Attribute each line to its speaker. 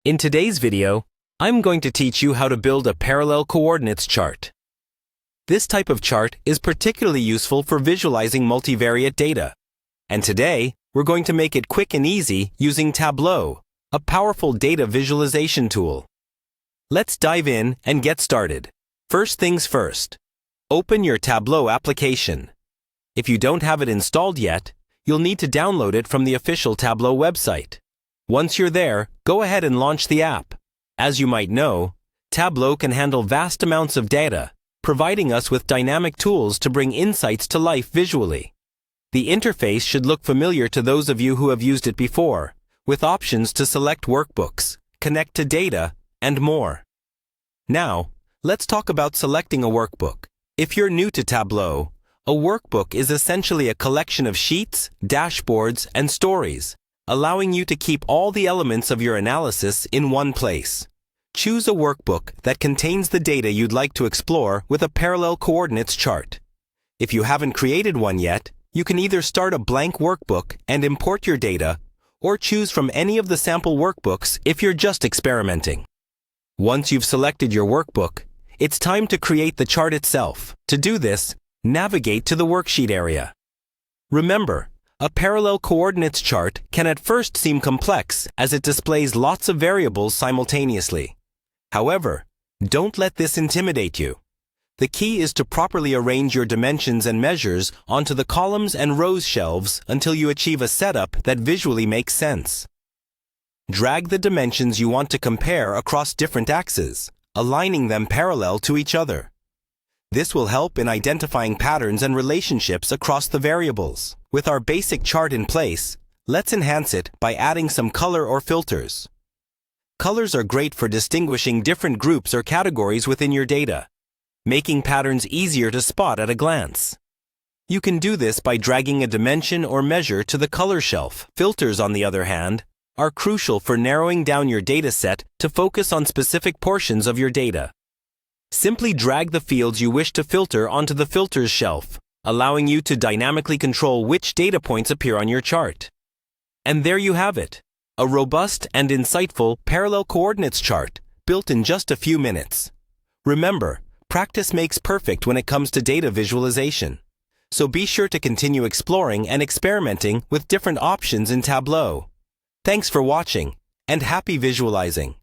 Speaker 1: In today's video, I'm going to teach you how to build a parallel coordinates chart. This type of chart is particularly useful for visualizing multivariate data. And today, we're going to make it quick and easy using Tableau, a powerful data visualization tool. Let's dive in and get started. First things first, open your Tableau application. If you don't have it installed yet, you'll need to download it from the official Tableau website. Once you're there, go ahead and launch the app. As you might know, Tableau can handle vast amounts of data, providing us with dynamic tools to bring insights to life visually. The interface should look familiar to those of you who have used it before, with options to select workbooks, connect to data, and more. Now, let's talk about selecting a workbook. If you're new to Tableau, a workbook is essentially a collection of sheets, dashboards, and stories, allowing you to keep all the elements of your analysis in one place. Choose a workbook that contains the data you'd like to explore with a parallel coordinates chart. If you haven't created one yet, you can either start a blank workbook and import your data, or choose from any of the sample workbooks if you're just experimenting. Once you've selected your workbook, it's time to create the chart itself. To do this, navigate to the worksheet area. Remember, a parallel coordinates chart can at first seem complex as it displays lots of variables simultaneously. However, don't let this intimidate you. The key is to properly arrange your dimensions and measures onto the columns and rows shelves until you achieve a setup that visually makes sense. Drag the dimensions you want to compare across different axes, aligning them parallel to each other. This will help in identifying patterns and relationships across the variables. With our basic chart in place, let's enhance it by adding some color or filters. Colors are great for distinguishing different groups or categories within your data, making patterns easier to spot at a glance. You can do this by dragging a dimension or measure to the color shelf. Filters, on the other hand, are crucial for narrowing down your data set to focus on specific portions of your data. Simply drag the fields you wish to filter onto the filters shelf, allowing you to dynamically control which data points appear on your chart. And there you have it, a robust and insightful parallel coordinates chart built in just a few minutes. Remember, practice makes perfect when it comes to data visualization. So be sure to continue exploring and experimenting with different options in Tableau. Thanks for watching, and happy visualizing!